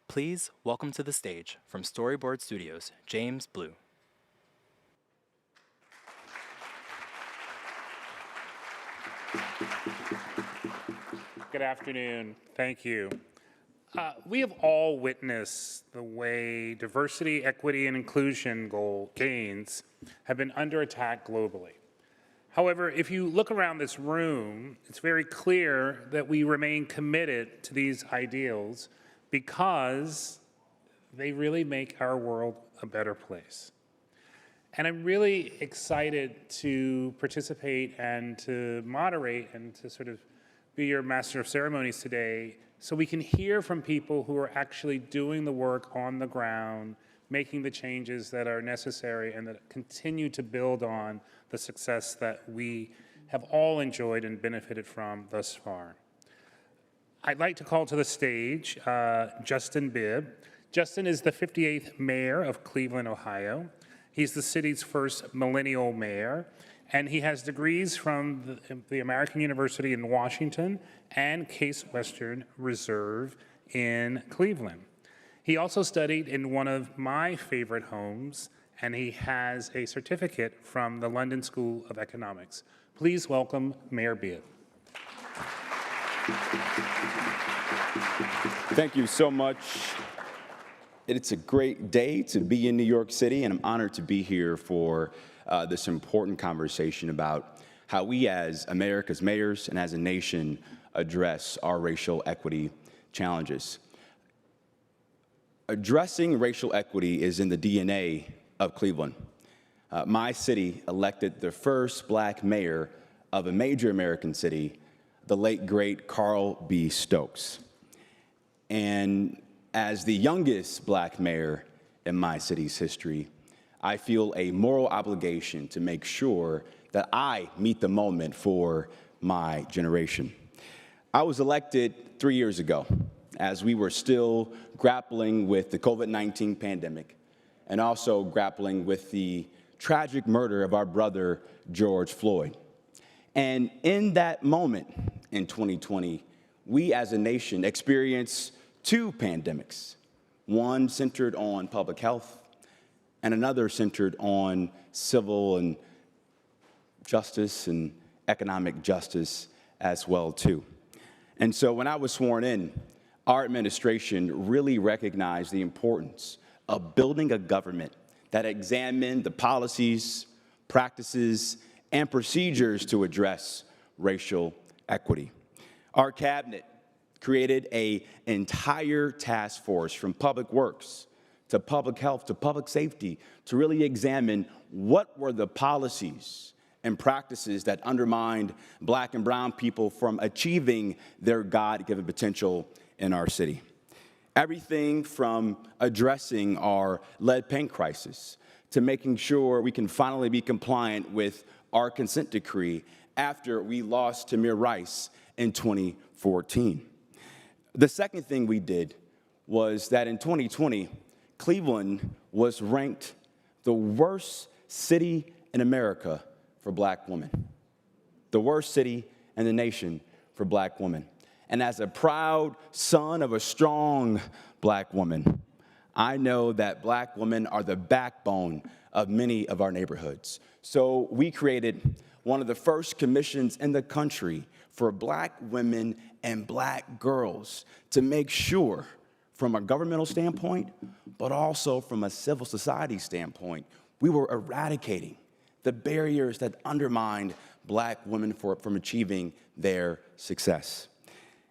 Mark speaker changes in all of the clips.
Speaker 1: Please welcome to the stage from Storyboard Studios, James Blue.
Speaker 2: Good afternoon. Thank you. We have all witnessed the way diversity, equity, and inclusion gains have been under attack globally. However, if you look around this room, it's very clear that we remain committed to these ideals because they really make our world a better place. And I'm really excited to participate and to moderate and to sort of be your master of ceremonies today so we can hear from people who are actually doing the work on the ground, making the changes that are necessary and that continue to build on the success that we have all enjoyed and benefited from thus far. I'd like to call to the stage Justin Bibb. Justin is the 58th mayor of Cleveland, Ohio. He's the city's first millennial mayor, and he has degrees from the American University in Washington and Case Western Reserve in Cleveland. He also studied in one of my favorite homes, and he has a certificate from the London School of Economics. Please welcome Mayor Bibb.
Speaker 3: Thank you so much. It's a great day to be in New York City, and I'm honored to be here for this important conversation about how we as America's mayors and as a nation address our racial equity challenges. Addressing racial equity is in the DNA of Cleveland. My city elected the first black mayor of a major American city, the late, great Carl B. Stokes. And as the youngest black mayor in my city's history, I feel a moral obligation to make sure that I meet the moment for my generation. I was elected 3 years ago as we were still grappling with the COVID-19 pandemic and also grappling with the tragic murder of our brother, George Floyd. And in that moment in 2020, we as a nation experienced two pandemics, one centered on public health and another centered on civil and justice and economic justice as well too. And so when I was sworn in, our administration really recognized the importance of building a government that examined the policies, practices, and procedures to address racial equity. Our cabinet created an entire task force from public works to public health to public safety to really examine what were the policies and practices that undermined black and brown people from achieving their God-given potential in our city. Everything from addressing our lead paint crisis to making sure we can finally be compliant with our consent decree after we lost Tamir Rice in 2014. The second thing we did was that in 2020, Cleveland was ranked the worst city in America for black women, the worst city in the nation for black women. And as a proud son of a strong black woman, I know that black women are the backbone of many of our neighborhoods. So we created one of the first commissions in the country for black women and black girls to make sure, from a governmental standpoint, but also from a civil society standpoint, we were eradicating the barriers that undermined black women from achieving their success.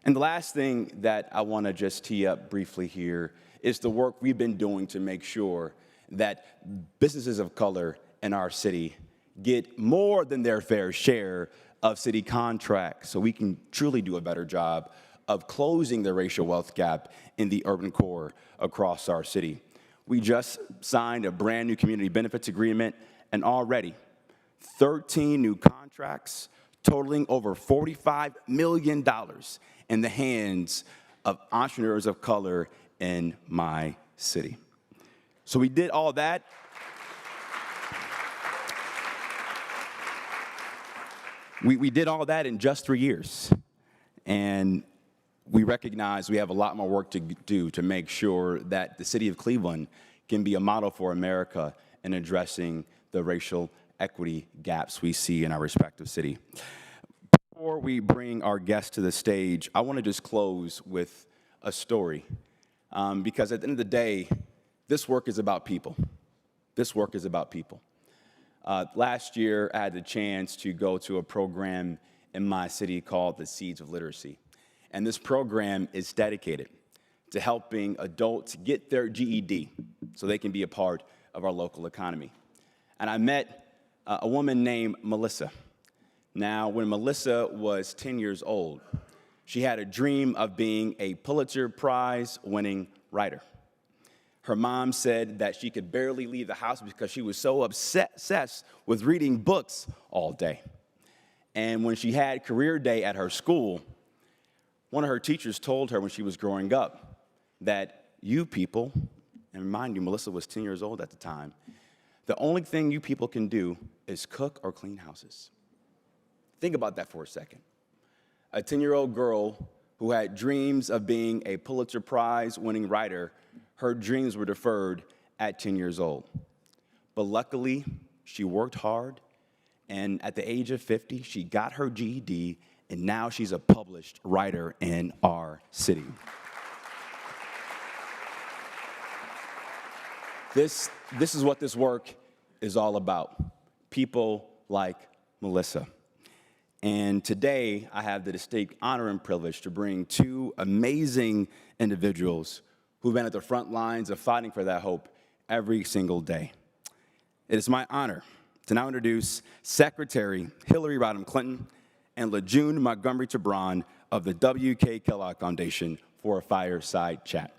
Speaker 3: And the last thing that I want to just tee up briefly here is the work we've been doing to make sure that businesses of color in our city get more than their fair share of city contracts so we can truly do a better job of closing the racial wealth gap in the urban core across our city. We just signed a brand new community benefits agreement, and already 13 new contracts totaling over $45 million in the hands of entrepreneurs of color in my city. So we did all that. We did all that in just 3 years. And we recognize we have a lot more work to do to make sure that the city of Cleveland can be a model for America in addressing the racial equity gaps we see in our respective city. Before we bring our guests to the stage, I want to just close with a story, because at the end of the day, this work is about people. This work is about people. Last year, I had the chance to go to a program in my city called the Seeds of Literacy. And this program is dedicated to helping adults get their GED so they can be a part of our local economy. And I met a woman named Melissa. Now, when Melissa was 10 years old, she had a dream of being a Pulitzer Prize-winning writer. Her mom said that she could barely leave the house because she was so obsessed with reading books all day. And when she had career day at her school, one of her teachers told her when she was growing up that you people, and mind you, Melissa was 10 years old at the time, the only thing you people can do is cook or clean houses. Think about that for a second. A 10-year-old girl who had dreams of being a Pulitzer Prize-winning writer, her dreams were deferred at 10 years old. But luckily, she worked hard, and at the age of 50, she got her GED, and now she's a published writer in our city. This is what this work is all about, people like Melissa. And today, I have the distinct honor and privilege to bring two amazing individuals who've been at the front lines of fighting for that hope every single day. It is my honor to now introduce Secretary Hillary Rodham Clinton and LaJune Montgomery Tabron of the W.K. Kellogg Foundation for a fireside chat.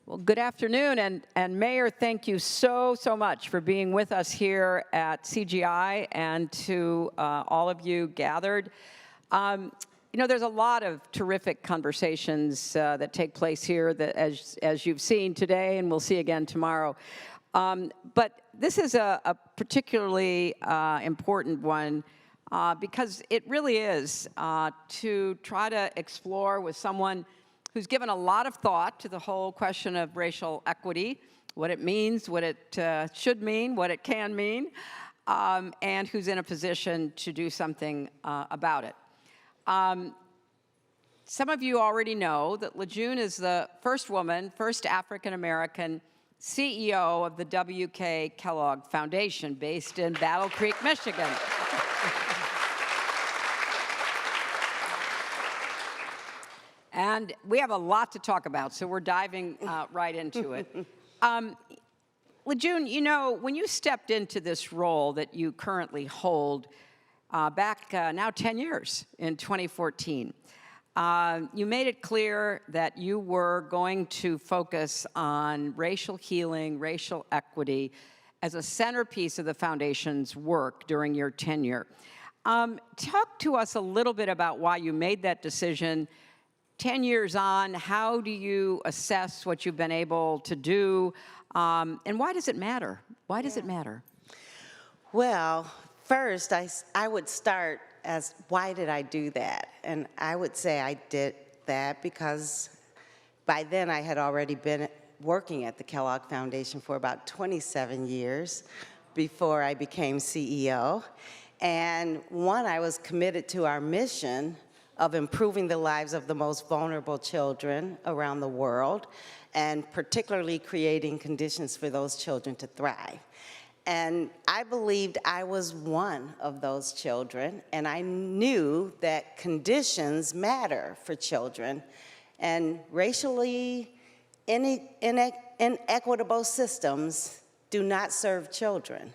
Speaker 4: Well, good afternoon, and Mayor, thank you so much for being with us here at CGI, and to all of you gathered. You know, there's a lot of terrific conversations that take place here, that as you've seen today and we'll see again tomorrow. But this is a particularly important one because it really is to try to explore with someone who's given a lot of thought to the whole question of racial equity, what it means, what it should mean, what it can mean, and who's in a position to do something about it. Some of you already know that LaJune is the first woman, first African-American CEO of the W.K. Kellogg Foundation, based in Battle Creek, Michigan. And we have a lot to talk about, so we're diving right into it. LaJune, you know, when you stepped into this role that you currently hold back now 10 years in 2014, you made it clear that you were going to focus on racial healing, racial equity as a centerpiece of the foundation's work during your tenure. Talk to us a little bit about why you made that decision. 10 years on, how do you assess what you've been able to do, and why does it matter? Why does it matter?
Speaker 5: Well, first, I would start as, why did I do that? And I would say I did that because by then I had already been working at the Kellogg Foundation for about 27 years before I became CEO. And one, I was committed to our mission of improving the lives of the most vulnerable children around the world, and particularly creating conditions for those children to thrive. And I believed I was one of those children, and I knew that conditions matter for children, and racially inequitable systems do not serve children.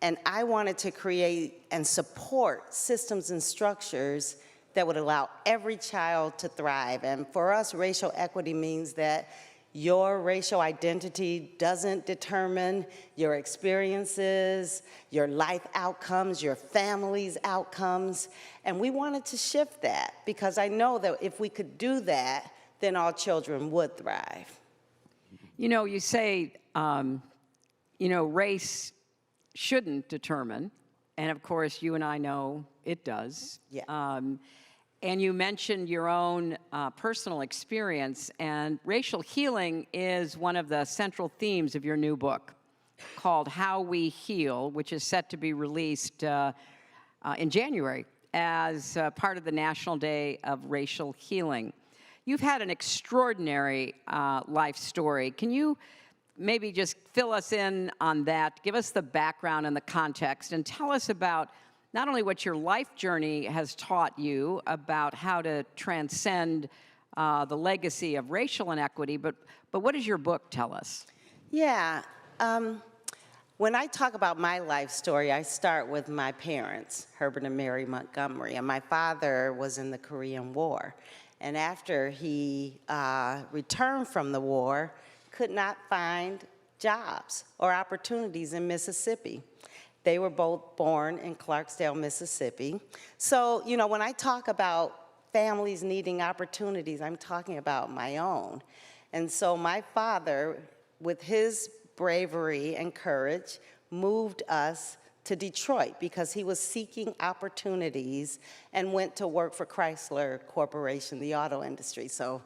Speaker 5: And I wanted to create and support systems and structures that would allow every child to thrive. And for us, racial equity means that your racial identity doesn't determine your experiences, your life outcomes, your family's outcomes. And we wanted to shift that because I know that if we could do that, then all children would thrive.
Speaker 4: You know, you say, race shouldn't determine, and of course, you and I know it does.
Speaker 5: Yeah.
Speaker 4: And you mentioned your own personal experience, and racial healing is one of the central themes of your new book called How We Heal, which is set to be released in January as part of the National Day of Racial Healing. You've had an extraordinary life story. Can you maybe just fill us in on that, give us the background and the context, and tell us about not only what your life journey has taught you about how to transcend the legacy of racial inequity, but what does your book tell us?
Speaker 5: Yeah. When I talk about my life story, I start with my parents, Herbert and Mary Montgomery. And my father was in the Korean War. And after he returned from the war, could not find jobs or opportunities in Mississippi. They were both born in Clarksdale, Mississippi. So, when I talk about families needing opportunities, I'm talking about my own. And so my father, with his bravery and courage, moved us to Detroit because he was seeking opportunities and went to work for Chrysler Corporation, the auto industry. So,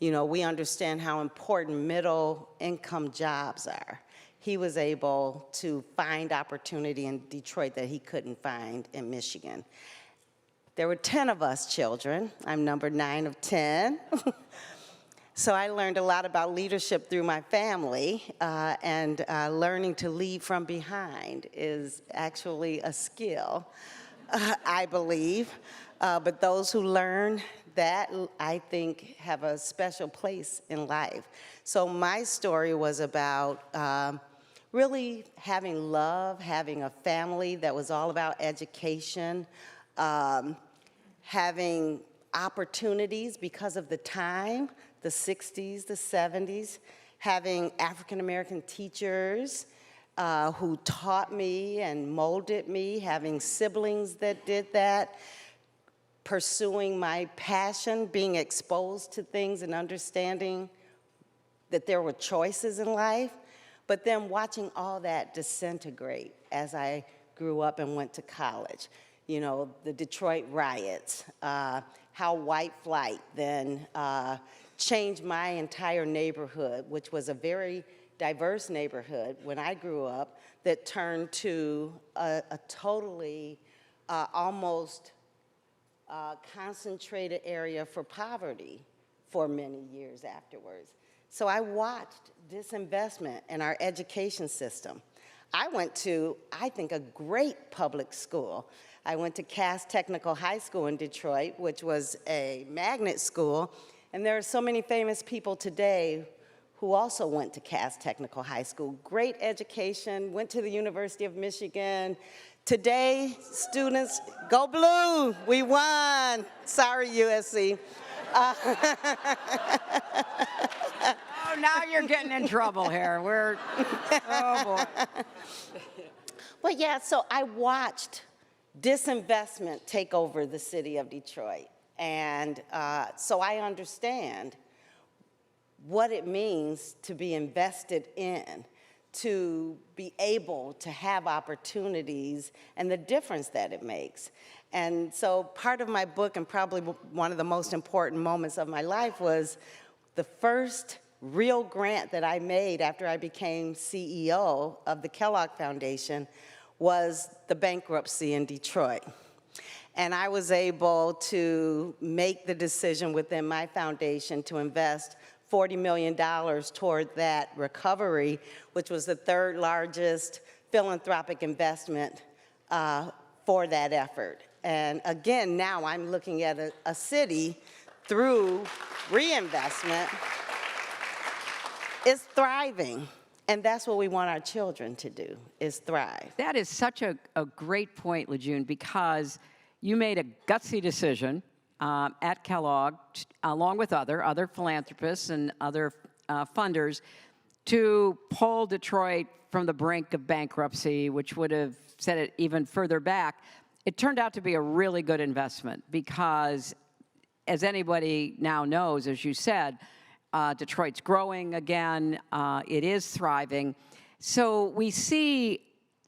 Speaker 5: we understand how important middle-income jobs are. He was able to find opportunity in Detroit that he couldn't find in Michigan. There were 10 of us children. I'm number 9 of 10. So I learned a lot about leadership through my family, and learning to lead from behind is actually a skill, I believe. But those who learn that, I think, have a special place in life. So my story was about really having love, having a family that was all about education, having opportunities because of the time, the 60s, the 70s, having African-American teachers who taught me and molded me, having siblings that did that, pursuing my passion, being exposed to things and understanding that there were choices in life, but then watching all that disintegrate as I grew up and went to college. The Detroit riots, how white flight then changed my entire neighborhood, which was a very diverse neighborhood when I grew up, that turned to a totally almost concentrated area for poverty for many years afterwards. So I watched disinvestment in our education system. I went to, I think, a great public school. I went to Cass Technical High School in Detroit, which was a magnet school, and there are so many famous people today who also went to Cass Technical High School. Great education, went to the University of Michigan. Today, students, go blue, we won. Sorry, USC.
Speaker 4: Oh, now you're getting in trouble here. Oh boy.
Speaker 5: Well, yeah, so I watched disinvestment take over the city of Detroit. And so I understand what it means to be invested in, to be able to have opportunities and the difference that it makes. And so part of my book, and probably one of the most important moments of my life, was the first real grant that I made after I became CEO of the Kellogg Foundation was the bankruptcy in Detroit. And I was able to make the decision within my foundation to invest $40 million toward that recovery, which was the third largest philanthropic investment for that effort. And again, now I'm looking at a city through reinvestment is thriving. And that's what we want our children to do, is thrive.
Speaker 4: That is such a great point, Lejeune, because you made a gutsy decision at Kellogg, along with other philanthropists and other funders, to pull Detroit from the brink of bankruptcy, which would have set it even further back. It turned out to be a really good investment because, as anybody now knows, as you said, Detroit's growing again. It is thriving. So we see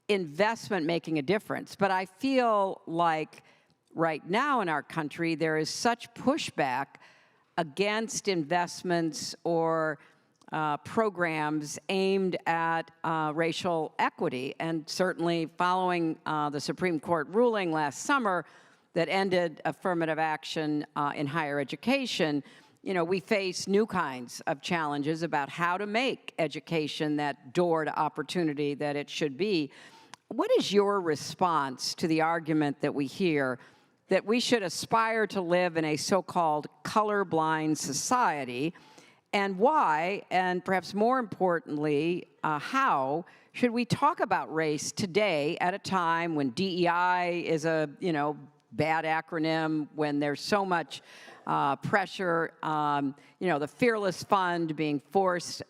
Speaker 4: investment making a difference. But I feel like right now in our country, there is such pushback against investments or programs aimed at racial equity. And certainly following the Supreme Court ruling last summer that ended affirmative action in higher education, you know, we face new kinds of challenges about how to make education that door to opportunity that it should be. What is your response to the argument that we hear that we should aspire to live in a so-called colorblind society, and why, and perhaps more importantly, how should we talk about race today at a time when DEI is a, you know, bad acronym, when there's so much pressure, you know, the Fearless Fund being forced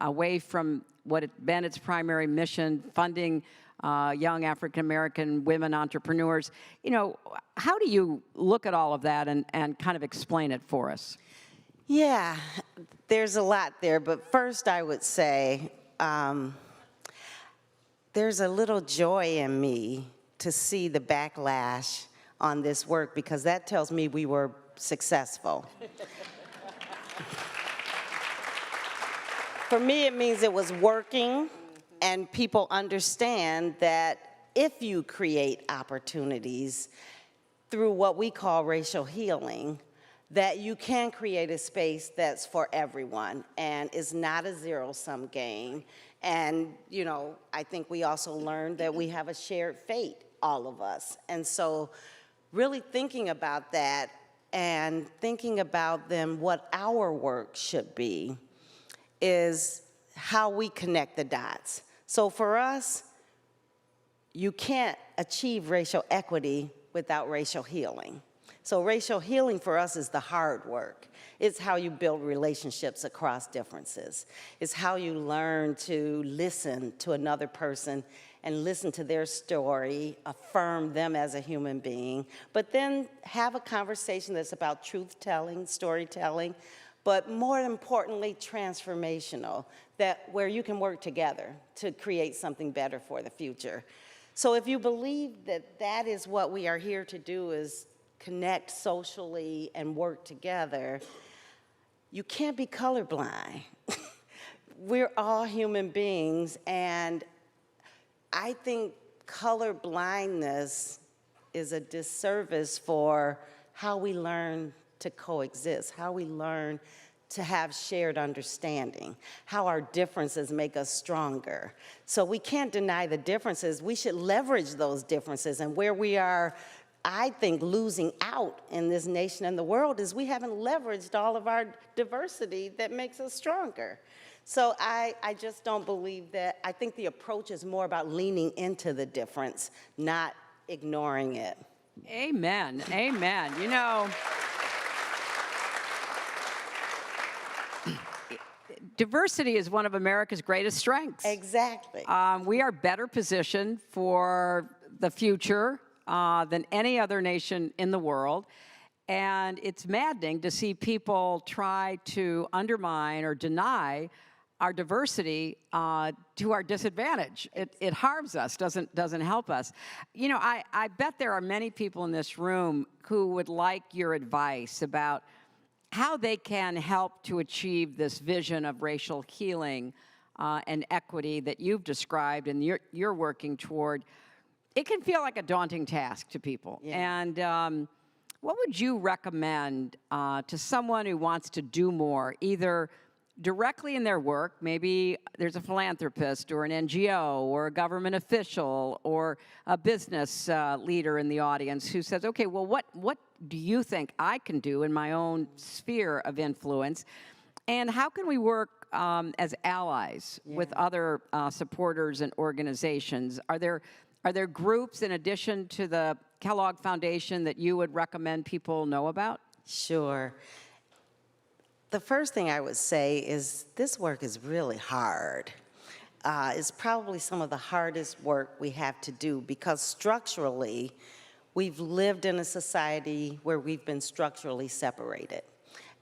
Speaker 4: away from what had been its primary mission, funding young African-American women entrepreneurs. You know, how do you look at all of that and kind of explain it for us?
Speaker 5: Yeah, there's a lot there, but first I would say there's a little joy in me to see the backlash on this work, because that tells me we were successful. For me, it means it was working, and people understand that if you create opportunities through what we call racial healing, that you can create a space that's for everyone and is not a zero-sum game. And, you know, I think we also learned that we have a shared fate, all of us. And so really thinking about that and thinking about then what our work should be is how we connect the dots. So for us, you can't achieve racial equity without racial healing. So racial healing for us is the hard work. It's how you build relationships across differences. It's how you learn to listen to another person and listen to their story, affirm them as a human being, but then have a conversation that's about truth-telling, storytelling, but more importantly, transformational, that where you can work together to create something better for the future. So if you believe that that is what we are here to do, is connect socially and work together, you can't be colorblind. We're all human beings, and I think color blindness is a disservice for how we learn to coexist, how we learn to have shared understanding, how our differences make us stronger. So we can't deny the differences. We should leverage those differences. And where we are, I think, losing out in this nation and the world is we haven't leveraged all of our diversity that makes us stronger. So I just don't believe that. I think the approach is more about leaning into the difference, not ignoring it.
Speaker 4: Amen, amen. You know, diversity is one of America's greatest strengths.
Speaker 5: Exactly.
Speaker 4: We are better positioned for the future than any other nation in the world. And it's maddening to see people try to undermine or deny our diversity to our disadvantage. It harms us, doesn't help us. You know, I bet there are many people in this room who would like your advice about how they can help to achieve this vision of racial healing and equity that you've described and you're working toward. It can feel like a daunting task to people. Yeah. And what would you recommend to someone who wants to do more, either directly in their work? Maybe there's a philanthropist or an NGO or a government official or a business leader in the audience who says, okay, well, what do you think I can do in my own sphere of influence? And how can we work as allies with other supporters and organizations? Are there groups in addition to the Kellogg Foundation that you would recommend people know about?
Speaker 5: Sure. The first thing I would say is this work is really hard. It's probably some of the hardest work we have to do because structurally, we've lived in a society where we've been structurally separated.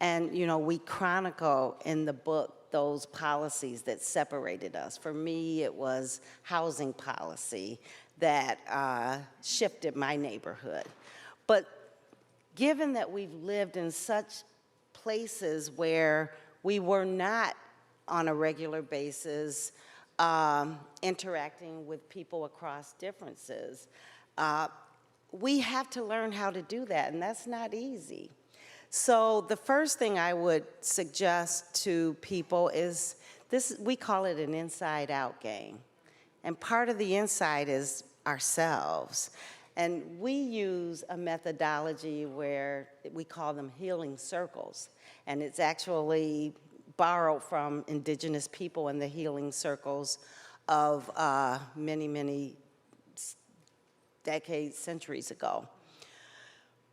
Speaker 5: And, you know, we chronicle in the book those policies that separated us. For me, it was housing policy that shifted my neighborhood. But given that we've lived in such places where we were not on a regular basis interacting with people across differences, we have to learn how to do that, and that's not easy. So the first thing I would suggest to people is this, we call it an inside-out game. And part of the inside is ourselves. And we use a methodology where we call them healing circles. And it's actually borrowed from indigenous people in the healing circles of many, many decades, centuries ago.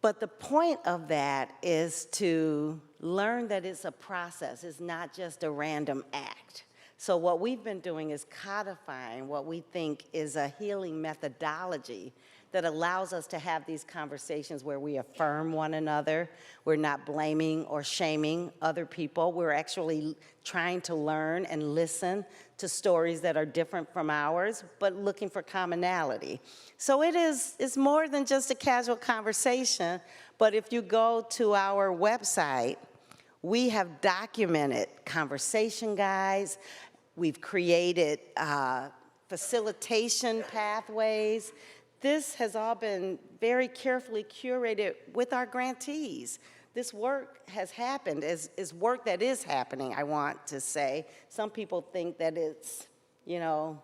Speaker 5: But the point of that is to learn that it's a process. It's not just a random act. So what we've been doing is codifying what we think is a healing methodology that allows us to have these conversations where we affirm one another. We're not blaming or shaming other people. We're actually trying to learn and listen to stories that are different from ours, but looking for commonality. So it's more than just a casual conversation, but if you go to our website, we have documented conversation guides. We've created facilitation pathways. This has all been very carefully curated with our grantees. This work has happened, is work that is happening, I want to say. Some people think that it's, you know,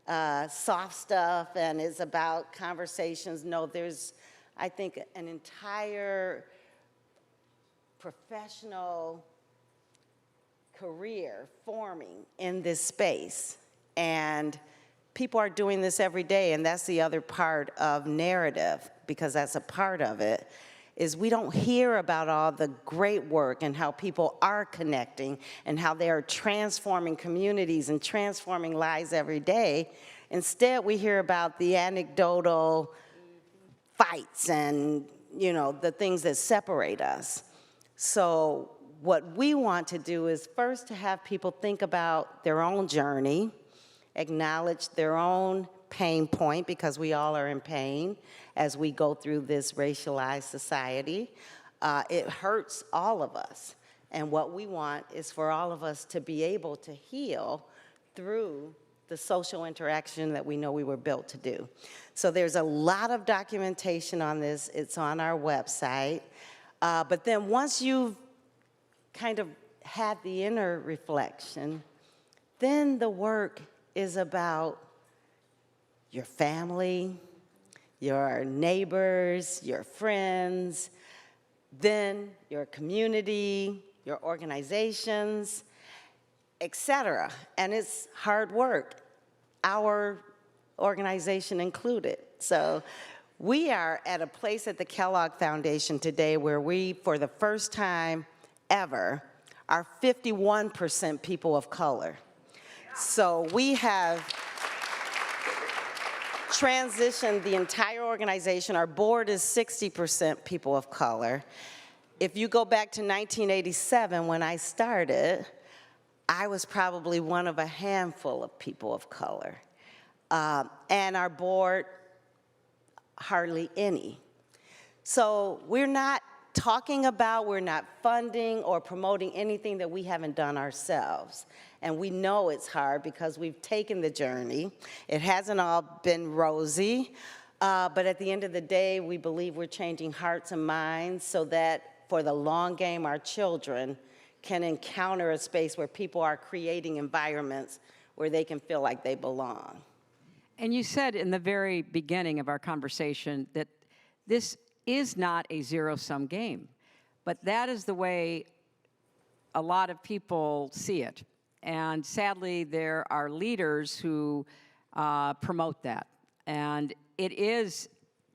Speaker 5: soft stuff and it's about conversations. No, there's, I think, an entire professional career forming in this space. And people are doing this every day, and that's the other part of narrative, because that's a part of it, is we don't hear about all the great work and how people are connecting and how they are transforming communities and transforming lives every day. Instead, we hear about the anecdotal fights and, you know, the things that separate us. So what we want to do is first to have people think about their own journey, acknowledge their own pain point, because we all are in pain as we go through this racialized society. It hurts all of us. And what we want is for all of us to be able to heal through the social interaction that we know we were built to do. So there's a lot of documentation on this. It's on our website. But then once you've kind of had the inner reflection, then the work is about your family, your neighbors, your friends, then your community, your organizations, etc. And it's hard work, our organization included. So we are at a place at the Kellogg Foundation today where we, for the first time ever, are 51% people of color. So we have transitioned the entire organization. Our board is 60% people of color. If you go back to 1987 when I started, I was probably one of a handful of people of color. And our board, hardly any. So we're not talking about, we're not funding or promoting anything that we haven't done ourselves. And we know it's hard because we've taken the journey. It hasn't all been rosy, but at the end of the day, we believe we're changing hearts and minds so that for the long game, our children can encounter a space where people are creating environments where they can feel like they belong.
Speaker 4: And you said in the very beginning of our conversation that this is not a zero-sum game, but that is the way a lot of people see it. And sadly, there are leaders who promote that. And it is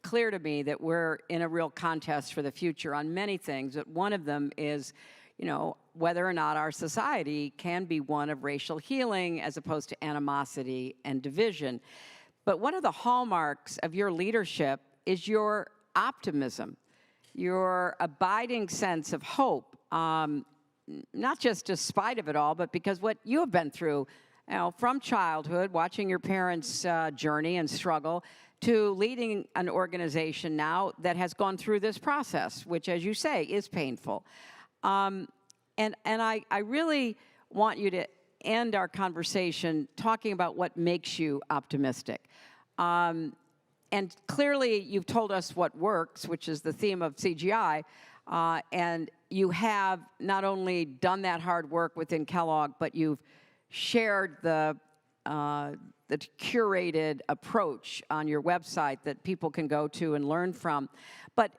Speaker 4: clear to me that we're in a real contest for the future on many things. But one of them is, you know, whether or not our society can be one of racial healing as opposed to animosity and division. But one of the hallmarks of your leadership is your optimism, your abiding sense of hope not just despite of it all, but because what you have been through, from childhood, watching your parents' journey and struggle, to leading an organization now that has gone through this process, which, as you say, is painful. And I really want you to end our conversation talking about what makes you optimistic. And clearly, you've told us what works, which is the theme of CGI, and you have not only done that hard work within Kellogg, but you've shared the curated approach on your website that people can go to and learn from. But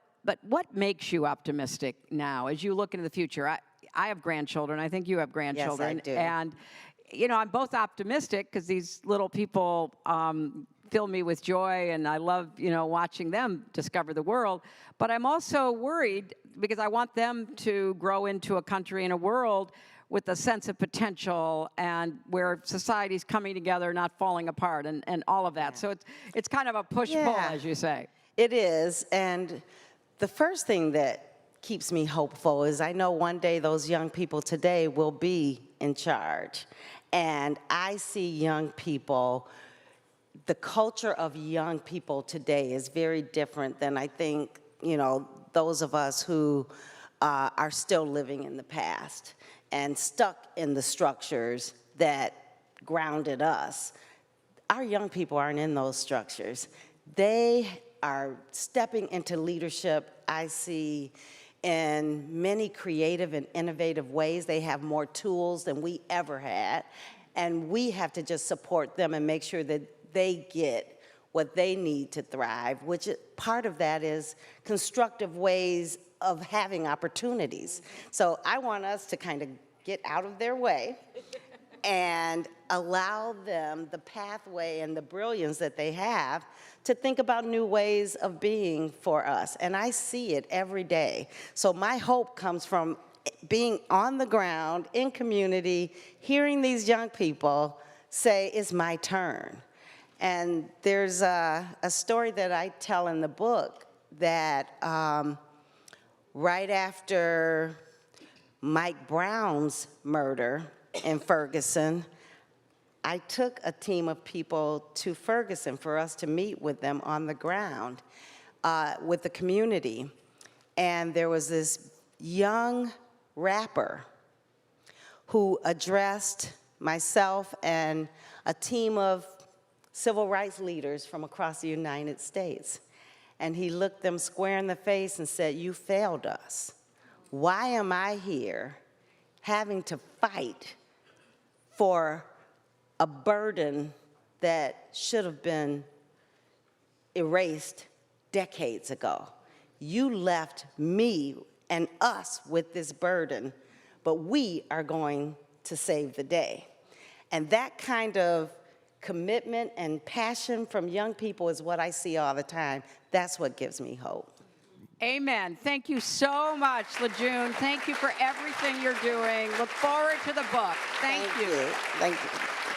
Speaker 4: what makes you optimistic now as you look into the future? I have grandchildren. I think you have grandchildren.
Speaker 5: Yes, I do.
Speaker 4: And, I'm both optimistic because these little people fill me with joy, and I love, watching them discover the world. But I'm also worried because I want them to grow into a country and a world with a sense of potential and where society's coming together, not falling apart, and all of that. Yeah. So it's kind of a push-pull, as you say.
Speaker 5: It is, and the first thing that keeps me hopeful is I know one day those young people today will be in charge. And I see young people, the culture of young people today is very different than I think, those of us who are still living in the past and stuck in the structures that grounded us. Our young people aren't in those structures. They are stepping into leadership, I see, in many creative and innovative ways. They have more tools than we ever had, and we have to just support them and make sure that they get what they need to thrive, which part of that is constructive ways of having opportunities. So I want us to kind of get out of their way and allow them the pathway and the brilliance that they have to think about new ways of being for us. And I see it every day. So my hope comes from being on the ground, in community, hearing these young people say, it's my turn. And there's a story that I tell in the book that right after Mike Brown's murder in Ferguson, I took a team of people to Ferguson for us to meet with them on the ground with the community. And there was this young rapper who addressed myself and a team of civil rights leaders from across the United States. And he looked them square in the face and said, "You failed us. Why am I here having to fight for a burden that should have been erased decades ago? You left me and us with this burden, but we are going to save the day." And that kind of commitment and passion from young people is what I see all the time. That's what gives me hope.
Speaker 4: Amen. Thank you so much, Lejeune. Thank you for everything you're doing. Look forward to the book. Thank you.
Speaker 5: Thank you.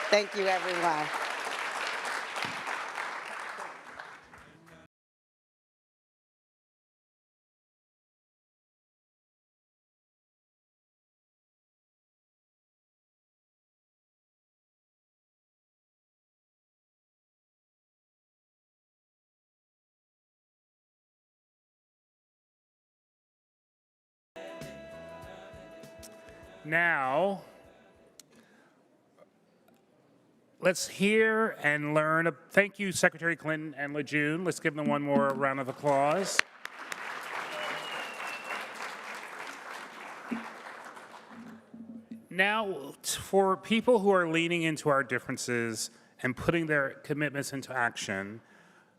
Speaker 5: Thank you, everyone.
Speaker 2: Now, let's hear and learn. Thank you, Secretary Clinton and Lejeune. Let's give them one more round of applause. Now, for people who are leaning into our differences and putting their commitments into action,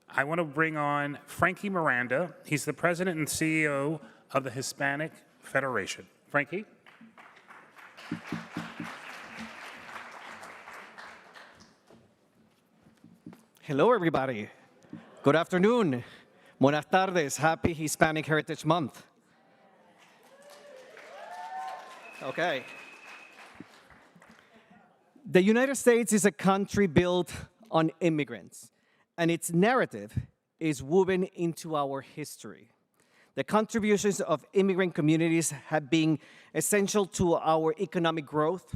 Speaker 2: I want to bring on Frankie Miranda. He's the president and CEO of the Hispanic Federation. Frankie?
Speaker 6: Hello, everybody. Good afternoon. Buenas tardes. Happy Hispanic Heritage Month. Okay. The United States is a country built on immigrants, and its narrative is woven into our history. the contributions of immigrant communities have been essential to our economic growth,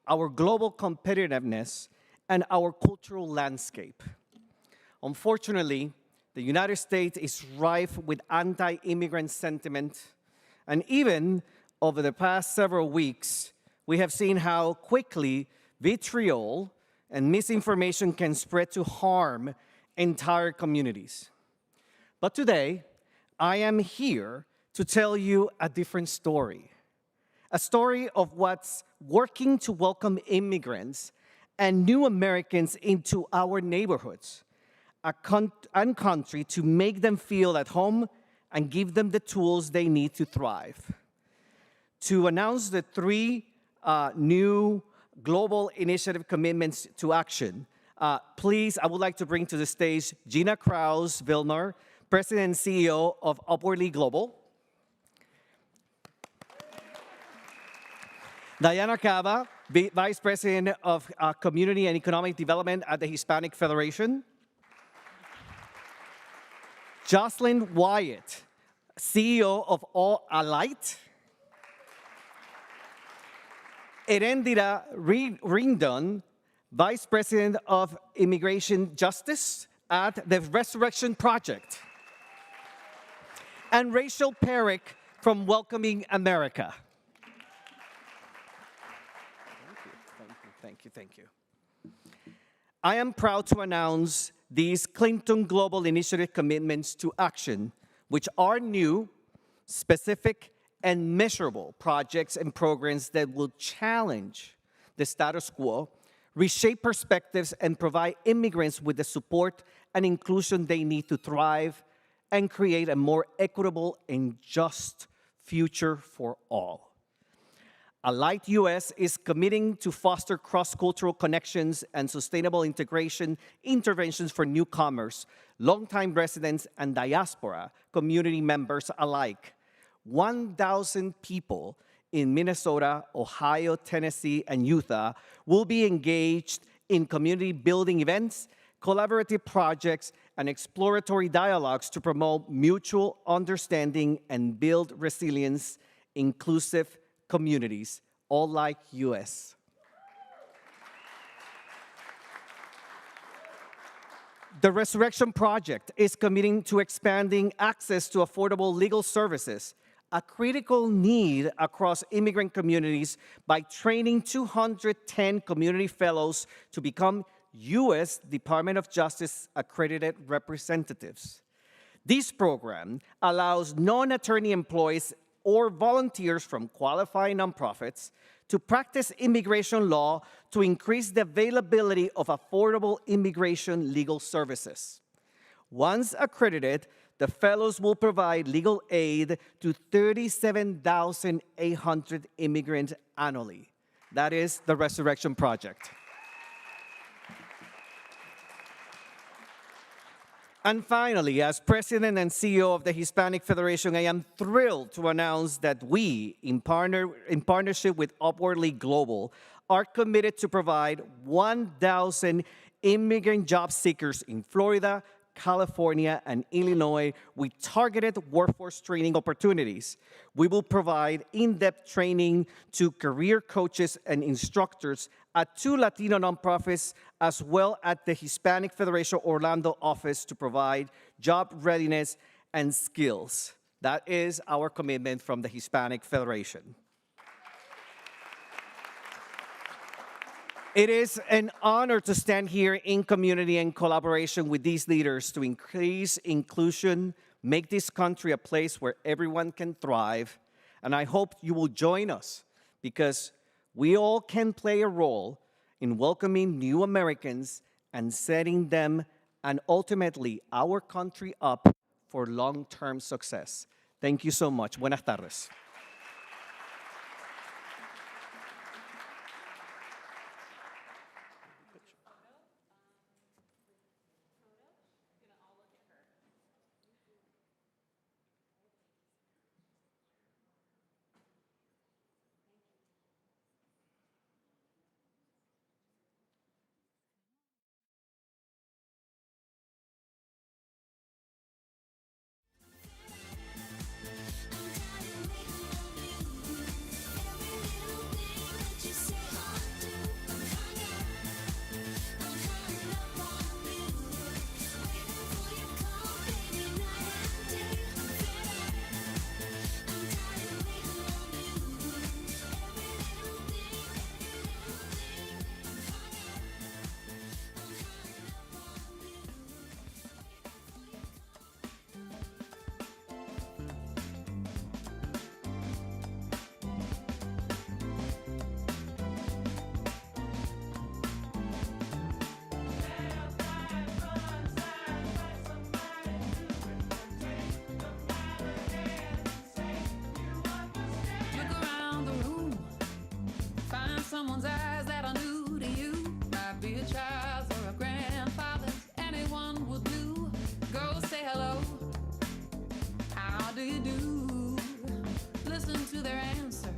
Speaker 6: our global competitiveness, and our cultural landscape. Unfortunately, the United States is rife with anti-immigrant sentiment, and even over the past several weeks, we have seen how quickly vitriol and misinformation can spread to harm entire communities. But today, I am here to tell you a different story. A story of what's working to welcome immigrants and new Americans into our neighborhoods and country to make them feel at home and give them the tools they need to thrive. To announce the three new global initiative commitments to action, please, I would like to bring to the stage Gina Kraus-Vilmer, President and CEO of Upwardly Global. Diana Cava, Vice President of Community and Economic Development at the Hispanic Federation. Jocelyn Wyatt, CEO of All Alight. Erendira Rindon, Vice President of Immigration Justice at the Resurrection Project. And Rachel Perrick from Welcoming America. Thank you. I am proud to announce these Clinton Global Initiative commitments to action, which are new, specific, and measurable projects and programs that will challenge the status quo, reshape perspectives, and provide immigrants with the support and inclusion they need to thrive and create a more equitable and just future for all. Alight US is committing to foster cross-cultural connections and sustainable integration interventions for newcomers, longtime residents, and diaspora community members alike. 1,000 people in Minnesota, Ohio, Tennessee, and Utah will be engaged in community building events, collaborative projects, and exploratory dialogues to promote mutual understanding and build resilience, inclusive communities, all like US. The Resurrection Project is committing to expanding access to affordable legal services, a critical need across immigrant communities, by training 210 community fellows to become U.S. Department of Justice accredited representatives. This program allows non-attorney employees or volunteers from qualified nonprofits to practice immigration law to increase the availability of affordable immigration legal services. Once accredited, the fellows will provide legal aid to 37,800 immigrants annually. That is the Resurrection Project. And finally, as President and CEO of the Hispanic Federation, I am thrilled to announce that we, in partnership with Upwardly Global, are committed to provide 1,000 immigrant job seekers in Florida, California, and Illinois with targeted workforce training opportunities. We will provide in-depth training to career coaches and instructors at 2 Latino nonprofits, as well as the Hispanic Federation Orlando office, to provide job readiness and skills. That is our commitment from the Hispanic Federation. It is an honor to stand here in community and collaboration with these leaders to increase inclusion, make this country a place where everyone can thrive. And I hope you will join us, because we all can play a role in welcoming new Americans and setting them and ultimately our country up for long-term success. Thank you so much. Buenas tardes.
Speaker 7: to their answer.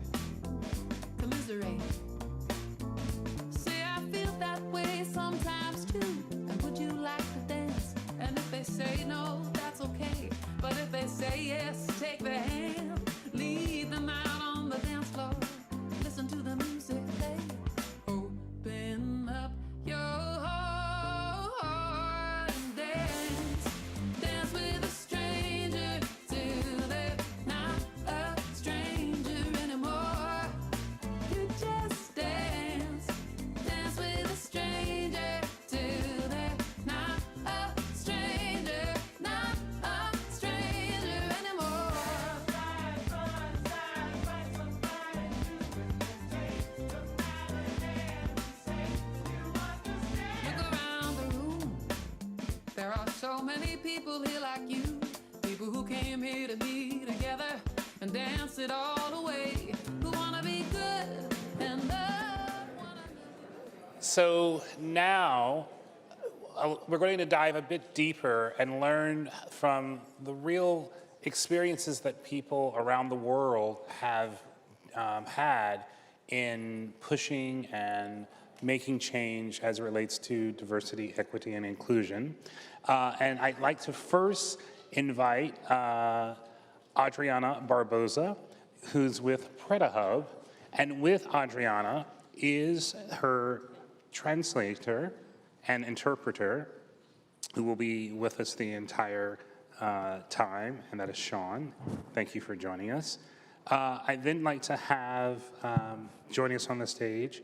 Speaker 7: Commiserate. Say I feel that way sometimes too. And would you like to dance? And if they say no, that's okay. But if they say yes, take their hand. Lead them out on the dance floor. Listen to the music play. Open up your heart and dance. Dance with a stranger till they're not a stranger anymore. You just dance. Dance with a stranger till they're not a stranger, not a stranger anymore. Look around the room. There are so many people here like you. People who came here to be together and dance it all away. Who wanna be good and love.
Speaker 2: So now we're going to dive a bit deeper and learn from the real experiences that people around the world have had in pushing and making change as it relates to diversity, equity, and inclusion. And I'd like to first invite Adriana Barbosa, who's with PretaHub, and with Adriana is her translator and interpreter, who will be with us the entire time, and that is Shawn. Thank you for joining us. I'd then like to have joining us on the stage,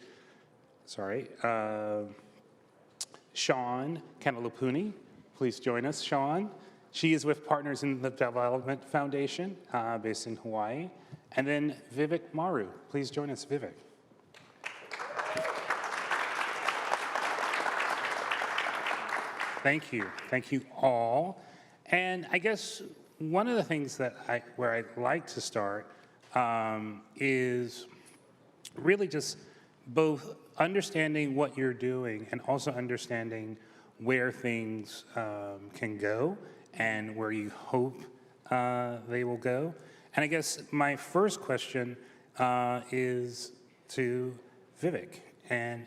Speaker 2: Shawn Kanaʻiaupuni. Please join us, Shawn. She is with Partners in the Development Foundation, based in Hawaii. And then Vivek Maru. Please join us, Vivek. Thank you all. And I guess one of the things that where I'd like to start is really just both understanding what you're doing and also understanding where things can go and where you hope they will go. And I guess my first question is to Vivek. And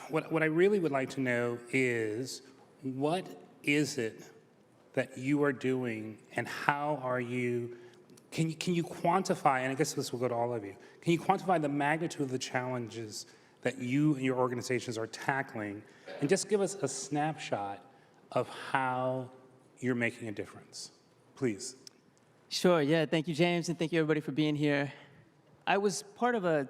Speaker 2: what I really would like to know is, what is it that you are doing, and how are you, can you quantify, and I guess this will go to all of you, can you quantify the magnitude of the challenges that you and your organizations are tackling, and just give us a snapshot of how you're making a difference, please.
Speaker 8: Sure, yeah, thank you, James, and thank you everybody for being here. I was part of a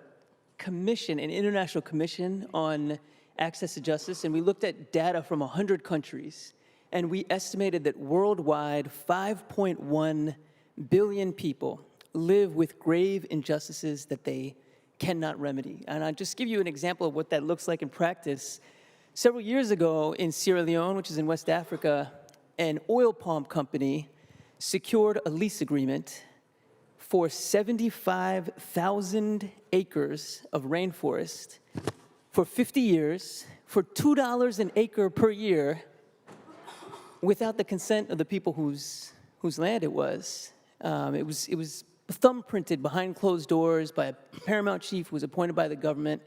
Speaker 8: commission, an international commission on access to justice, and we looked at data from 100 countries, and we estimated that worldwide 5.1 billion people live with grave injustices that they cannot remedy. And I'll just give you an example of what that looks like in practice. Several years ago in Sierra Leone, which is in West Africa, an oil palm company secured a lease agreement for 75,000 acres of rainforest for 50 years for $2 an acre per year without the consent of the people whose land it was. It was thumbprinted behind closed doors by a paramount chief who was appointed by the government.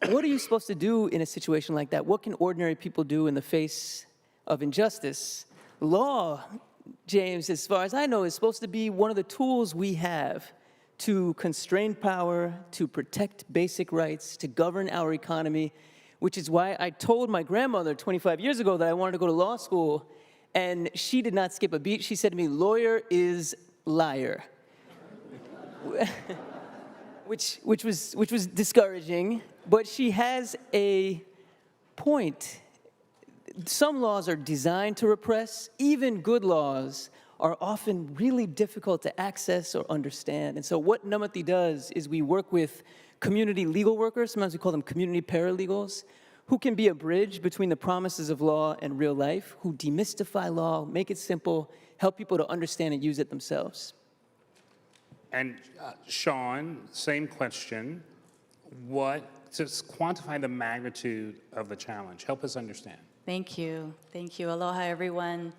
Speaker 8: What are you supposed to do in a situation like that? What can ordinary people do in the face of injustice? Law, James, as far as I know, is supposed to be one of the tools we have to constrain power, to protect basic rights, to govern our economy, which is why I told my grandmother 25 years ago that I wanted to go to law school, and she did not skip a beat. She said to me, "Lawyer is liar," which was discouraging, but she has a point. Some laws are designed to repress. Even good laws are often really difficult to access or understand. And so what Unwritten does is we work with community legal workers, sometimes we call them community paralegals, who can be a bridge between the promises of law and real life, who demystify law, make it simple, help people to understand and use it themselves.
Speaker 2: And Shawn, same question. Just quantify the magnitude of the challenge. Help us understand.
Speaker 9: Thank you. Thank you. Aloha, everyone.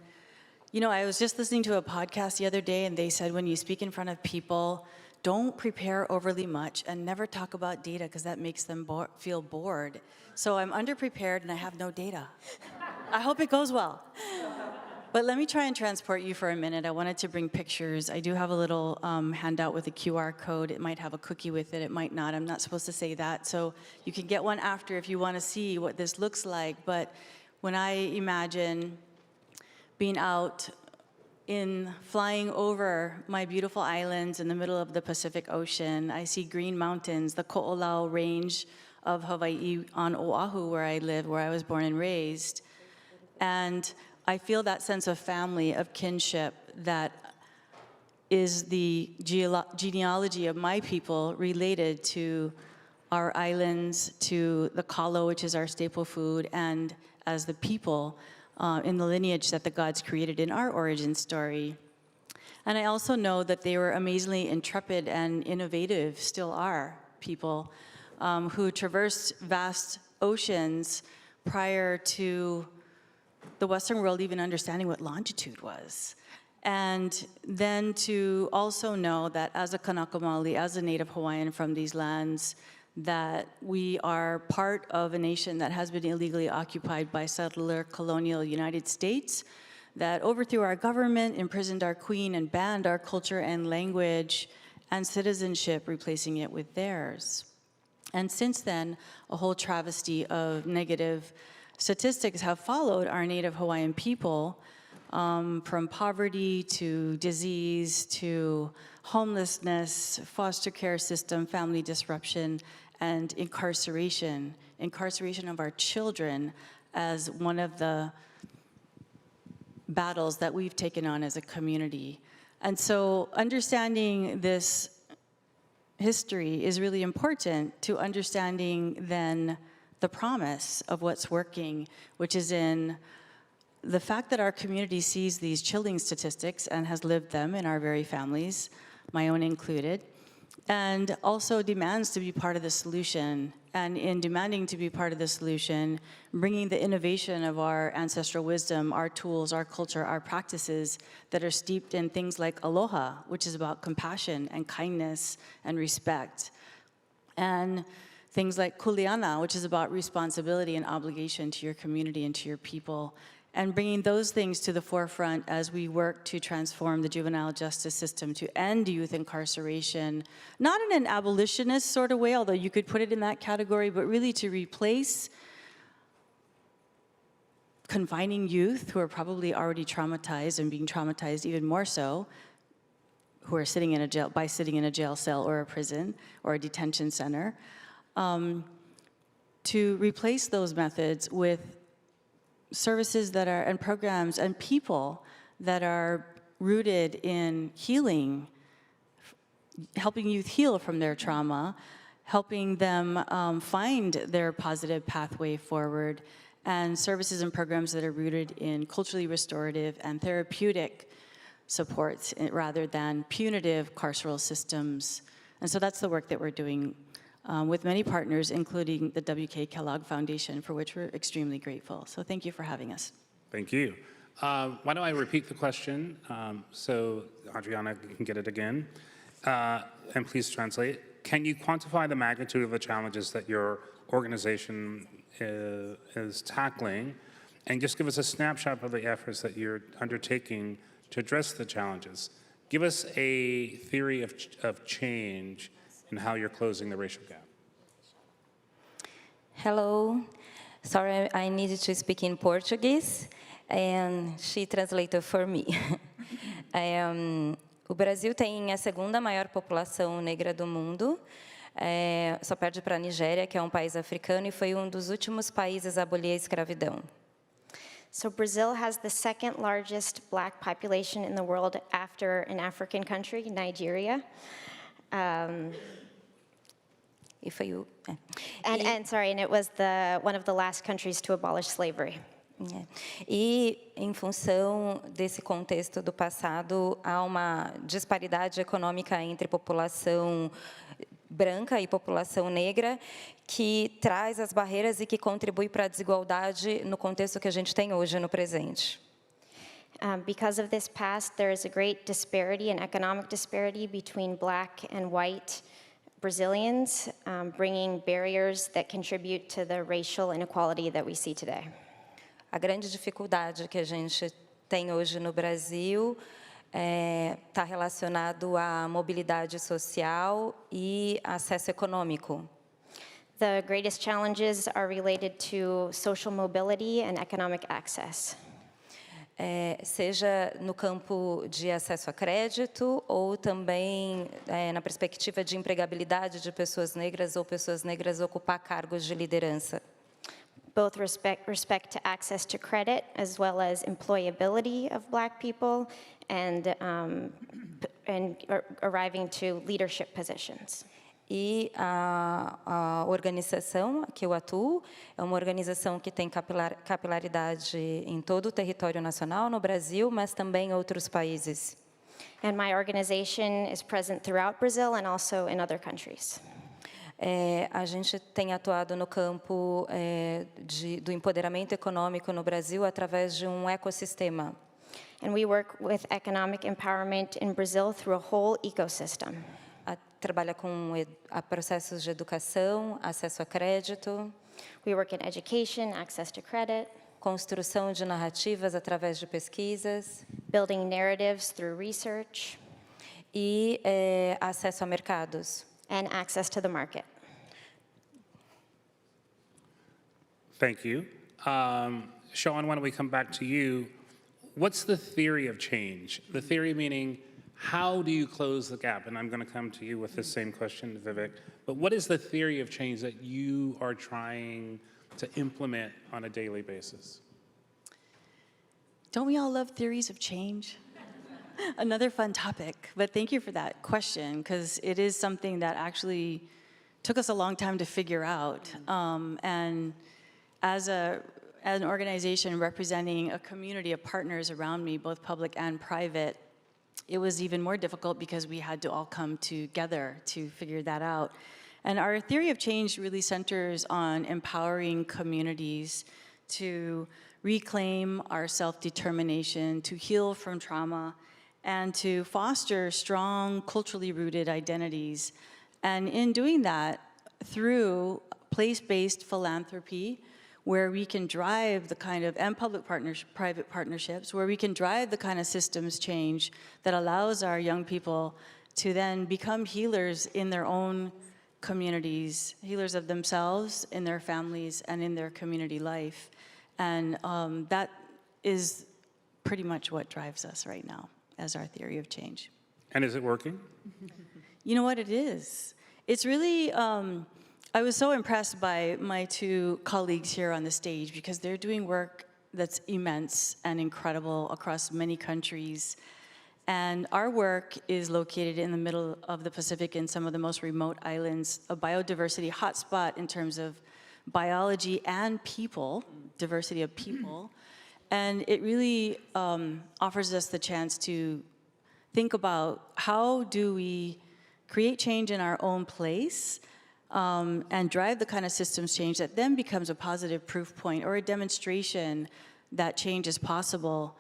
Speaker 9: You know, I was just listening to a podcast the other day, and they said when you speak in front of people, don't prepare overly much and never talk about data because that makes them feel bored. So I'm underprepared and I have no data. I hope it goes well. But let me try and transport you for a minute. I wanted to bring pictures. I do have a little handout with a QR code. It might have a cookie with it, it might not. I'm not supposed to say that. So you can get one after if you want to see what this looks like. But when I imagine being out flying over my beautiful islands in the middle of the Pacific Ocean, I see green mountains, the Ko'olau range of Hawaii on Oahu where I live, where I was born and raised. And I feel that sense of family, of kinship, that is the genealogy of my people related to our islands, to the kalo, which is our staple food, and as the people in the lineage that the gods created in our origin story. And I also know that they were amazingly intrepid and innovative, still are, people who traversed vast oceans prior to the Western world even understanding what longitude was. And then to also know that as a Kanaka Maoli, as a native Hawaiian from these lands, that we are part of a nation that has been illegally occupied by settler colonial United States, that overthrew our government, imprisoned our queen, and banned our culture and language and citizenship, replacing it with theirs. And since then, a whole travesty of negative statistics have followed our native Hawaiian people, from poverty to disease to homelessness, foster care system, family disruption, and incarceration of our children as one of the battles that we've taken on as a community. And so understanding this history is really important to understanding then the promise of what's working, which is in the fact that our community sees these chilling statistics and has lived them in our very families, my own included, and also demands to be part of the solution. And in demanding to be part of the solution, bringing the innovation of our ancestral wisdom, our tools, our culture, our practices that are steeped in things like aloha, which is about compassion and kindness and respect, and things like kuleana, which is about responsibility and obligation to your community and to your people, and bringing those things to the forefront as we work to transform the juvenile justice system to end youth incarceration, not in an abolitionist sort of way, although you could put it in that category, but really to replace confining youth who are probably already traumatized and being traumatized even more so, who are sitting in a jail cell or a prison or a detention center, to replace those methods with services that are, and programs and people that are rooted in healing, helping youth heal from their trauma, helping them find their positive pathway forward, and services and programs that are rooted in culturally restorative and therapeutic supports rather than punitive carceral systems. And so that's the work that we're doing with many partners, including the W.K. Kellogg Foundation, for which we're extremely grateful. So thank you for having us.
Speaker 2: Thank you. Why don't I repeat the question so Adriana can get it again, and please translate. Can you quantify the magnitude of the challenges that your organization is tackling, and just give us a snapshot of the efforts that you're undertaking to address the challenges? Give us a theory of change and how you're closing the racial gap.
Speaker 10: Hello. Sorry, I needed to speak in Portuguese, and she translated for me. O Brasil tem a segunda maior população negra do mundo, só perde para a Nigéria, que é país africano, e foi dos últimos países a abolir a escravidão.
Speaker 11: So Brazil has the second largest black population in the world after an African country, Nigeria. And it was one of the last countries to abolish slavery.
Speaker 10: E, em função desse contexto do passado, há uma disparidade econômica entre população branca e população negra, que traz as barreiras e que contribui para a desigualdade no contexto que a gente tem hoje, no presente.
Speaker 11: Because of this past, there is a great disparity, an economic disparity between black and white Brazilians, bringing barriers that contribute to the racial inequality that we see today.
Speaker 10: A grande dificuldade que a gente tem hoje no Brasil está relacionado à mobilidade social e acesso econômico.
Speaker 11: The greatest challenges are related to social mobility and economic access.
Speaker 10: Seja no campo de acesso a crédito ou também na perspectiva de empregabilidade de pessoas negras ou pessoas negras ocupar cargos de liderança.
Speaker 11: Both respect to access to credit as well as employability of black people and arriving to leadership positions.
Speaker 10: E a organização que eu atuo é uma organização que tem capilaridade em todo o território nacional, no Brasil, mas também em outros países.
Speaker 11: And my organization is present throughout Brazil and also in other countries.
Speaker 10: A gente tem atuado no campo do empoderamento econômico no Brasil através de um ecossistema.
Speaker 11: And we work with economic empowerment in Brazil through a whole ecosystem.
Speaker 10: Trabalha com processos de educação, acesso a crédito.
Speaker 11: We work in education, access to credit.
Speaker 10: Construção de narrativas através de pesquisas.
Speaker 11: Building narratives through research.
Speaker 10: E acesso a mercados.
Speaker 11: And access to the market.
Speaker 2: Thank you. Shawn, why don't we come back to you? What's the theory of change? The theory meaning, how do you close the gap? And I'm going to come to you with the same question, Vivek. But what is the theory of change that you are trying to implement on a daily basis?
Speaker 9: Don't we all love theories of change? Another fun topic, but thank you for that question, because it is something that actually took us a long time to figure out. And as an organization representing a community of partners around me, both public and private, it was even more difficult because we had to all come together to figure that out. And our theory of change really centers on empowering communities to reclaim our self-determination, to heal from trauma, and to foster strong, culturally rooted identities. And in doing that, through place-based philanthropy, where we can drive the kind of, and private partnerships, where we can drive the kind of systems change that allows our young people to then become healers in their own communities, healers of themselves, in their families, and in their community life. And that is pretty much what drives us right now as our theory of change.
Speaker 2: And is it working?
Speaker 9: You know what it is? It's really, I was so impressed by my two colleagues here on the stage because they're doing work that's immense and incredible across many countries. And our work is located in the middle of the Pacific in some of the most remote islands, a biodiversity hotspot in terms of biology and people, diversity of people. And it really offers us the chance to think about how do we create change in our own place and drive the kind of systems change that then becomes a positive proof point or a demonstration that change is possible.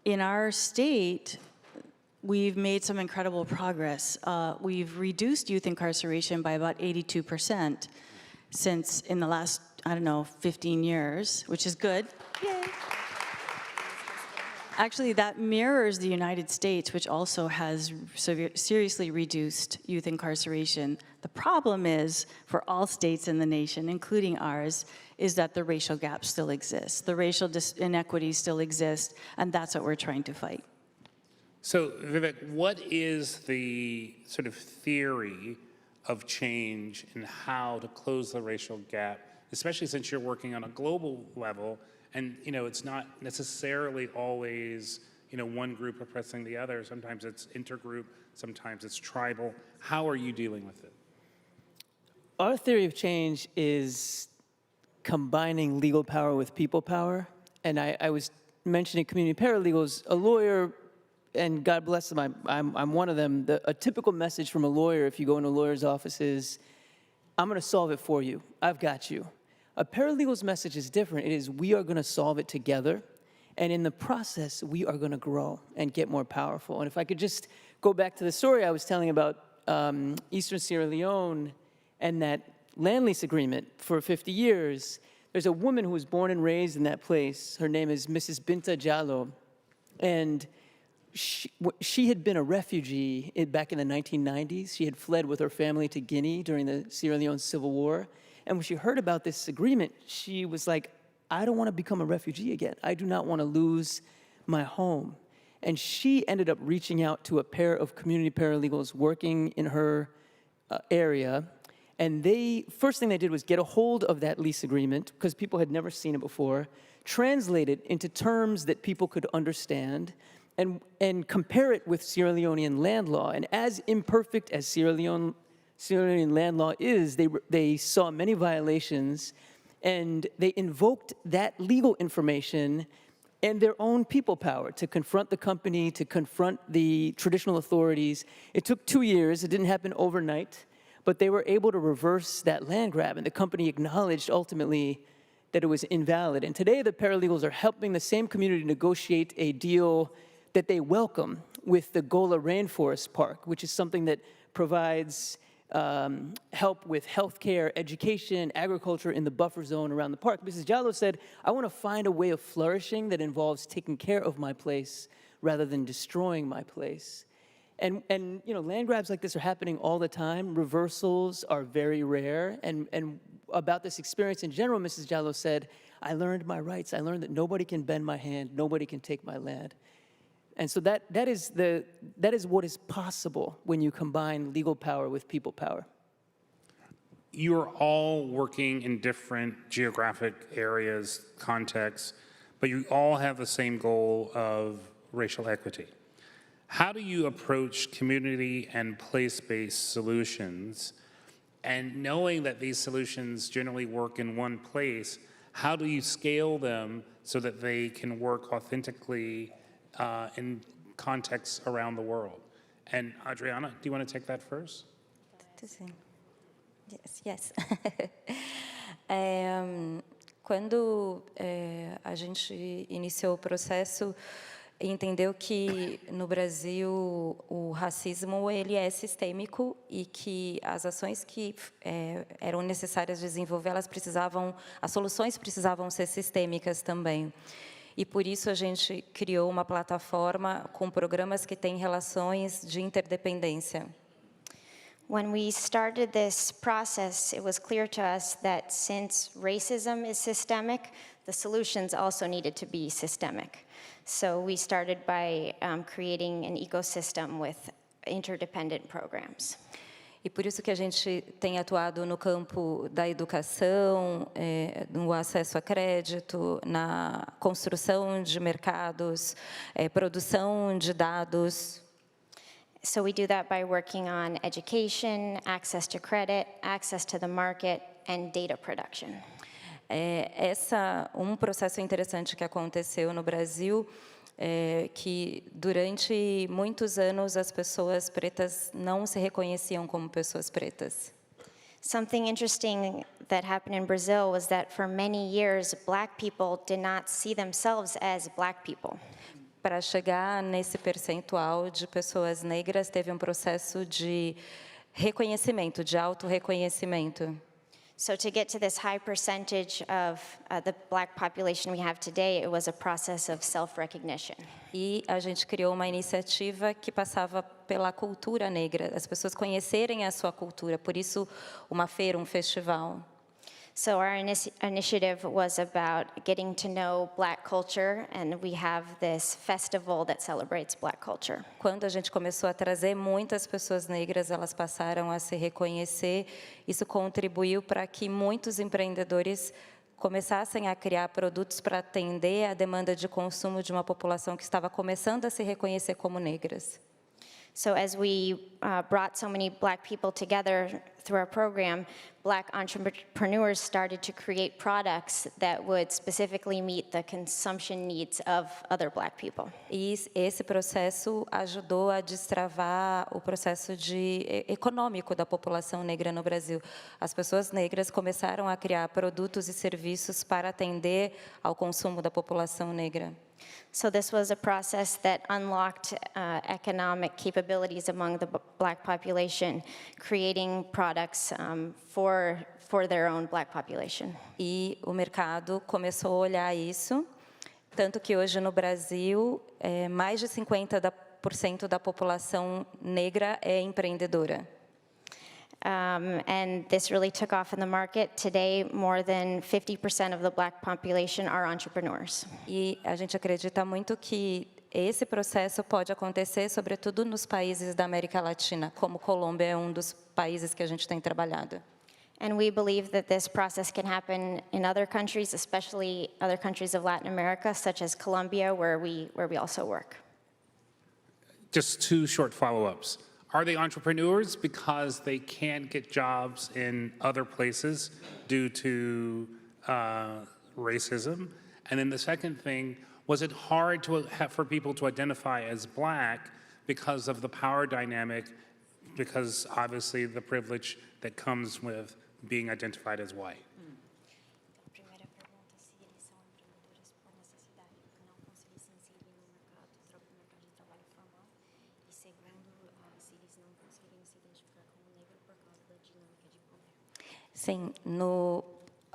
Speaker 9: In our state, we've made some incredible progress. We've reduced youth incarceration by about 82% since in the last, 15 years, which is good. Yay. Actually, that mirrors the United States, which also has seriously reduced youth incarceration. The problem is, for all states in the nation, including ours, is that the racial gap still exists. The racial inequities still exist, and that's what we're trying to fight.
Speaker 2: So, Vivek, what is the sort of theory of change and how to close the racial gap, especially since you're working on a global level? And it's not necessarily always one group oppressing the other. Sometimes it's intergroup, sometimes it's tribal. How are you dealing with it?
Speaker 8: Our theory of change is combining legal power with people power. And I was mentioning community paralegals. A lawyer, and God bless them, I'm one of them. A typical message from a lawyer, if you go into a lawyer's office, is, I'm going to solve it for you. I've got you. A paralegal's message is different. It is, we are going to solve it together, And in the process, we are going to grow and get more powerful. And if I could just go back to the story I was telling about Eastern Sierra Leone and that land lease agreement for 50 years, there's a woman who was born and raised in that place. Her name is Mrs. Binta Jallo. And she had been a refugee back in the 1990s. She had fled with her family to Guinea during the Sierra Leone Civil War. And when she heard about this agreement, she was like, I don't want to become a refugee again. I do not want to lose my home. And she ended up reaching out to a pair of community paralegals working in her area. And first thing they did was get a hold of that lease agreement, because people had never seen it before, translate it into terms that people could understand, and compare it with Sierra Leonean land law. And as imperfect as Sierra Leonean land law is, they saw many violations, and they invoked that legal information and their own people power to confront the company, to confront the traditional authorities. It took 2 years. It didn't happen overnight, but they were able to reverse that land grab, and the company acknowledged ultimately that it was invalid. And today the paralegals are helping the same community negotiate a deal that they welcome with the Gola Rainforest Park, which is something that provides help with healthcare, education, agriculture in the buffer zone around the park. Mrs. Jallo said, I want to find a way of flourishing that involves taking care of my place rather than destroying my place. And you know, land grabs like this are happening all the time. Reversals are very rare. And about this experience in general, Mrs. Jallo said, I learned my rights. I learned that nobody can bend my hand, nobody can take my land. And so that is what is possible when you combine legal power with people power.
Speaker 2: You're all working in different geographic areas, contexts, but you all have the same goal of racial equity. How do you approach community and place-based solutions? And knowing that these solutions generally work in one place, how do you scale them so that they can work authentically in contexts around the world? And Adriana, do you want to take that first?
Speaker 10: Yes. Quando a gente iniciou o processo, entendeu que no Brasil o racismo ele é sistêmico e que as ações que eram necessárias desenvolver, as soluções precisavam ser sistêmicas também. E por isso a gente criou uma plataforma com programas que têm relações de interdependência.
Speaker 11: When we started this process, it was clear to us that since racism is systemic, the solutions also needed to be systemic. So we started by creating an ecosystem with interdependent programs.
Speaker 10: E por isso que a gente tem atuado no campo da educação, no acesso a crédito, na construção de mercados, produção de dados.
Speaker 11: So we do that by working on education, access to credit, access to the market, and data production.
Speaker 10: Processo interessante que aconteceu no Brasil que durante muitos anos as pessoas pretas não se reconheciam como pessoas pretas.
Speaker 11: Something interesting that happened in Brazil was that for many years, Black people did not see themselves as Black people.
Speaker 10: Para chegar nesse percentual de pessoas negras, teve processo de reconhecimento, de autorreconhecimento.
Speaker 11: So to get to this high percentage of the Black population we have today, it was a process of self-recognition.
Speaker 10: E a gente criou uma iniciativa que passava pela cultura negra, as pessoas conhecerem a sua cultura, por isso uma feira, festival.
Speaker 11: So our initiative was about getting to know Black culture, and we have this festival that celebrates Black culture.
Speaker 10: Quando a gente começou a trazer muitas pessoas negras, elas passaram a se reconhecer. Isso contribuiu para que muitos empreendedores começassem a criar produtos para atender a demanda de consumo de uma população que estava começando a se reconhecer como negras.
Speaker 11: So as we brought so many Black people together through our program, Black entrepreneurs started to create products that would specifically meet the consumption needs of other Black people.
Speaker 10: E esse processo ajudou a destravar o processo econômico da população negra no Brasil. As pessoas negras começaram a criar produtos e serviços para atender ao consumo da população negra.
Speaker 11: So this was a process that unlocked economic capabilities among the Black population, creating products for their own Black population.
Speaker 10: E o mercado começou a olhar isso, tanto que hoje no Brasil, mais de 50% da população negra é empreendedora.
Speaker 11: And this really took off in the market. Today, more than 50% of the Black population are entrepreneurs.
Speaker 10: E a gente acredita muito que esse processo pode acontecer, sobretudo nos países da América Latina, como Colômbia é um dos países que a gente tem trabalhado.
Speaker 11: And we believe that this process can happen in other countries, especially other countries of Latin America, such as Colombia, where we also work.
Speaker 2: Just two short follow-ups. Are they entrepreneurs because they can't get jobs in other places due to racism? And then the second thing, was it hard for people to identify as Black because of the power dynamic, because obviously the privilege that comes with being identified as white?
Speaker 10: Sim,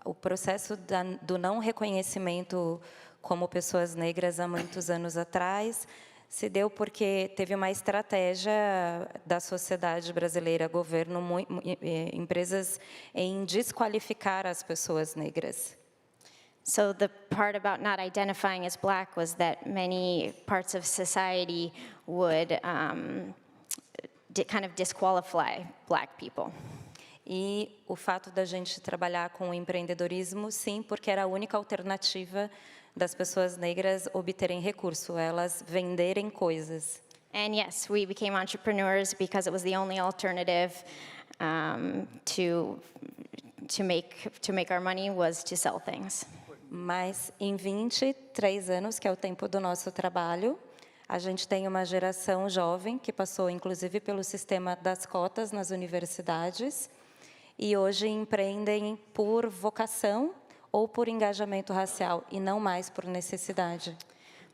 Speaker 10: o processo do não reconhecimento como pessoas negras há muitos anos atrás se deu porque teve uma estratégia da sociedade brasileira, governo, empresas em desqualificar as pessoas negras.
Speaker 11: So the part about not identifying as Black was that many parts of society would kind of disqualify Black people.
Speaker 10: E o fato da gente trabalhar com o empreendedorismo, sim, porque era a única alternativa das pessoas negras obterem recurso, elas venderem coisas.
Speaker 11: And yes, we became entrepreneurs because it was the only alternative to make our money was to sell things.
Speaker 10: Mas em 23 anos, que é o tempo do nosso trabalho, a gente tem uma geração jovem que passou, inclusive, pelo sistema das cotas nas universidades e hoje empreendem por vocação ou por engajamento racial e não mais por necessidade.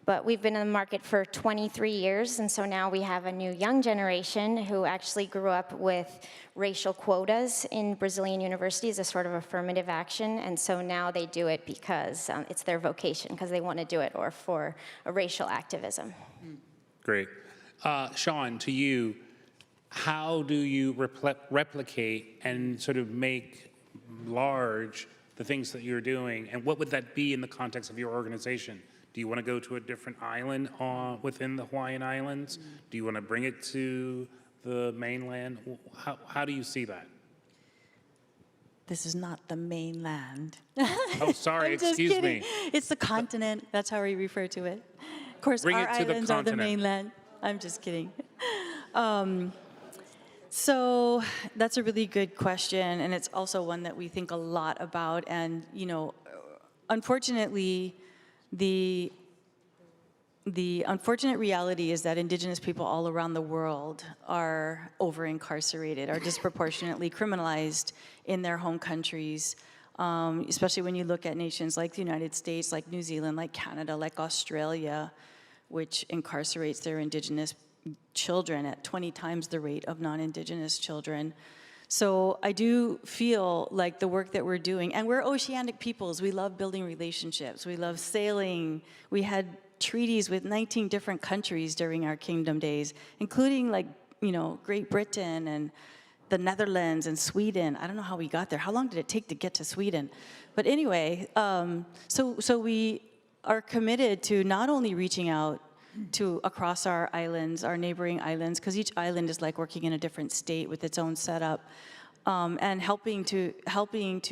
Speaker 11: But we've been in the market for 23 years, and so now we have a new young generation who actually grew up with racial quotas in Brazilian universities, a sort of affirmative action, and so now they do it because it's their vocation, because they want to do it, or for a racial activism.
Speaker 2: Great. Shawn, to you, how do you replicate and sort of make large the things that you're doing, and what would that be in the context of your organization? Do you want to go to a different island within the Hawaiian Islands? Do you want to bring it to the mainland? How do you see that?
Speaker 9: This is not the mainland.
Speaker 2: Oh, sorry,
Speaker 9: I'm just
Speaker 2: excuse
Speaker 9: kidding.
Speaker 2: me.
Speaker 9: It's the continent. That's how we refer to it. Of course,
Speaker 2: Bring
Speaker 9: our
Speaker 2: it to the
Speaker 9: islands are the
Speaker 2: continent.
Speaker 9: mainland. I'm just kidding. So that's a really good question, and it's also one that we think a lot about. And you know, unfortunately, the unfortunate reality is that Indigenous people all around the world are over-incarcerated, are disproportionately criminalized in their home countries, especially when you look at nations like the United States, like New Zealand, like Canada, like Australia, which incarcerates their Indigenous children at 20 times the rate of non-Indigenous children. So I do feel like the work that we're doing, and we're oceanic peoples, we love building relationships, we love sailing. We had treaties with 19 different countries during our kingdom days, including like, you know, Great Britain and the Netherlands and Sweden. I don't know how we got there. How long did it take to get to Sweden? But anyway, so we are committed to not only reaching out to across our islands, our neighboring islands, because each island is like working in a different state with its own setup, and helping to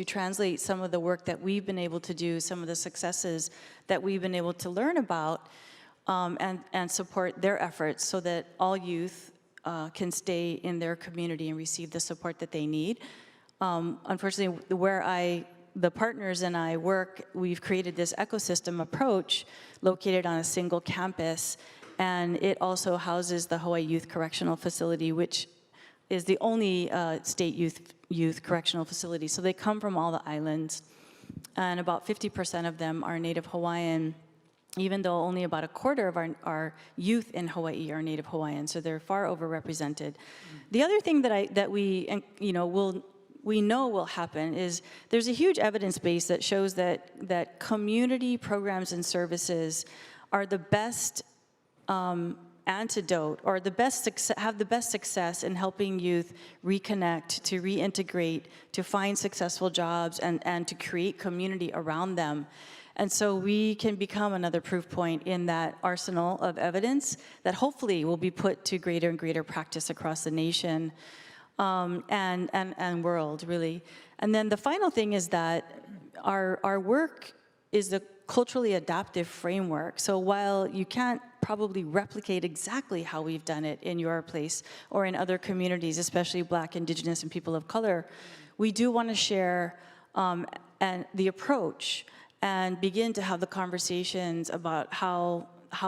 Speaker 9: translate some of the work that we've been able to do, some of the successes that we've been able to learn about, and support their efforts so that all youth can stay in their community and receive the support that they need. Unfortunately, where the partners and I work, we've created this ecosystem approach located on a single campus, and it also houses the Hawaii Youth Correctional Facility, which is the only state youth correctional facility. So they come from all the islands, and about 50% of them are Native Hawaiian. even though only about a quarter of our youth in Hawaii are Native Hawaiian, so they're far overrepresented. The other thing that we know will happen is there's a huge evidence base that shows that community programs and services are the best antidote, or have the best success in helping youth reconnect, to reintegrate, to find successful jobs, and to create community around them. And so we can become another proof point in that arsenal of evidence that hopefully will be put to greater and greater practice across the nation and world, really. And then the final thing is that our work is the culturally adaptive framework. So while you can't probably replicate exactly how we've done it in your place or in other communities, especially Black, Indigenous, and people of color, we do want to share and the approach and begin to have the conversations about how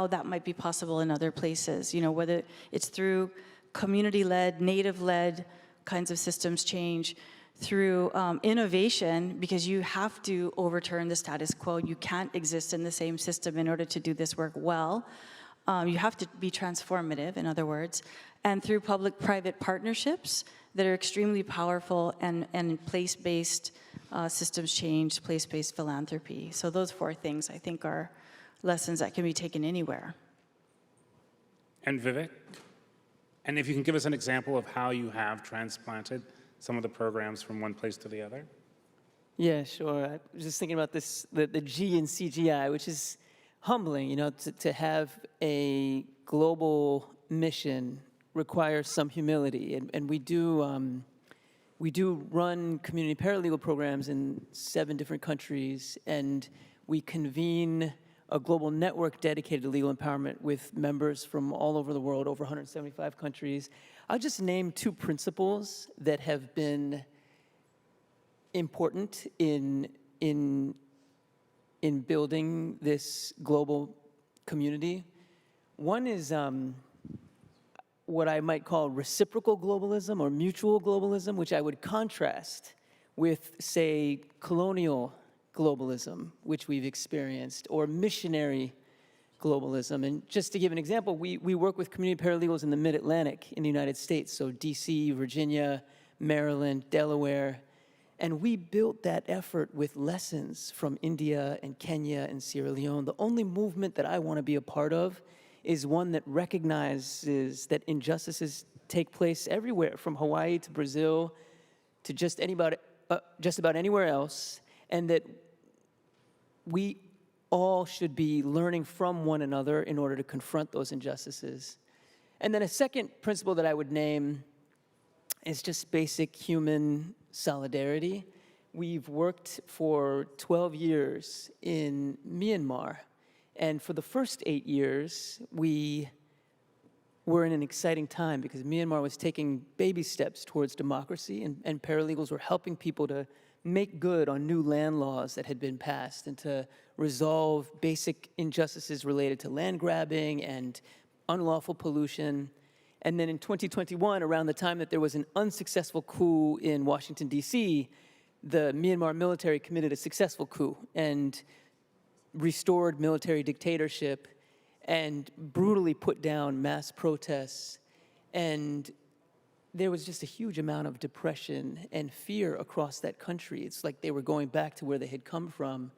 Speaker 9: that might be possible in other places. You know, whether it's through community-led, native-led kinds of systems change, through innovation, because you have to overturn the status quo. You can't exist in the same system in order to do this work well. You have to be transformative, in other words, and through public-private partnerships that are extremely powerful, and place-based systems change, place-based philanthropy. So those four things, I think, are lessons that can be taken anywhere.
Speaker 2: And Vivek? And if you can give us an example of how you have transplanted some of the programs from one place to the other?
Speaker 8: Yeah, sure. I was just thinking about this, the G in CGI, which is humbling, you know, to have a global mission requires some humility. And we do run community paralegal programs in 7 different countries, and we convene a global network dedicated to legal empowerment with members from all over the world, over 175 countries. I'll just name 2 principles that have been important in building this global community. One is what I might call reciprocal globalism or mutual globalism, which I would contrast with, say, colonial globalism, which we've experienced, or missionary globalism. And just to give an example, we work with community paralegals in the Mid-Atlantic in the United States, so DC, Virginia, Maryland, Delaware, and we built that effort with lessons from India and Kenya and Sierra Leone. The only movement that I want to be a part of is one that recognizes that injustices take place everywhere, from Hawaii to Brazil to just about anywhere else, and that we all should be learning from one another in order to confront those injustices. And then a second principle that I would name is just basic human solidarity. We've worked for 12 years in Myanmar, and for the first 8 years, we were in an exciting time because Myanmar was taking baby steps towards democracy, and paralegals were helping people to make good on new land laws that had been passed and to resolve basic injustices related to land grabbing and unlawful pollution. And then in 2021, around the time that there was an unsuccessful coup in Washington, D.C., the Myanmar military committed a successful coup and restored military dictatorship and brutally put down mass protests. And there was just a huge amount of depression and fear across that country. It's like they were going back to where they had come from.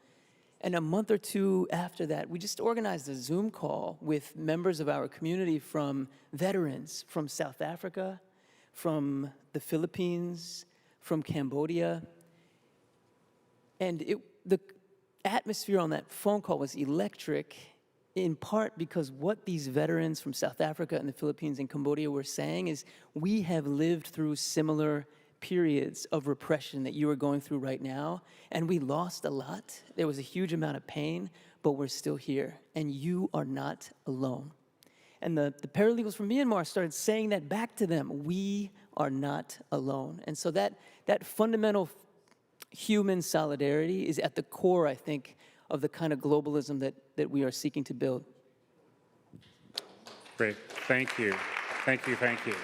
Speaker 8: And a month or 2 after that, we just organized a Zoom call with members of our community, from veterans from South Africa, from the Philippines, from Cambodia. And the atmosphere on that phone call was electric, in part because what these veterans from South Africa and the Philippines and Cambodia were saying is, we have lived through similar periods of repression that you are going through right now, and we lost a lot. There was a huge amount of pain, but we're still here, and you are not alone. And the paralegals from Myanmar started saying that back to them, we are not alone. And so that fundamental human solidarity is at the core, I think, of the kind of globalism that we are seeking to build.
Speaker 2: Great, thank you. Thank you, thank you.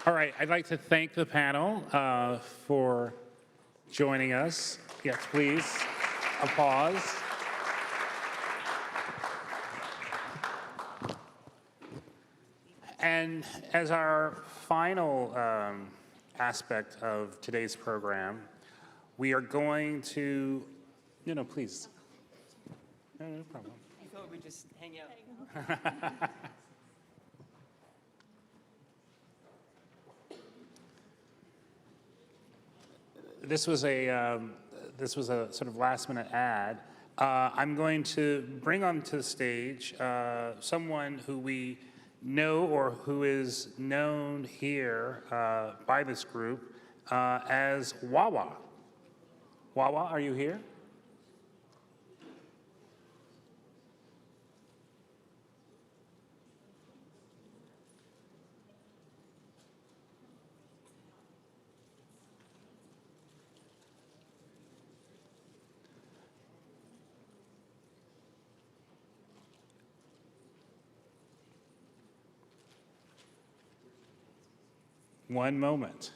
Speaker 2: All right, I'd like to thank the panel for joining us. Yes, please, applause. And as our final aspect of today's program, we are going to, no, please. No problem.
Speaker 8: You thought we'd just hang out.
Speaker 2: This was a sort of last-minute ad. I'm going to bring onto the stage someone who we know or who is known here by this group as Wawa. Wawa, are you here? One moment.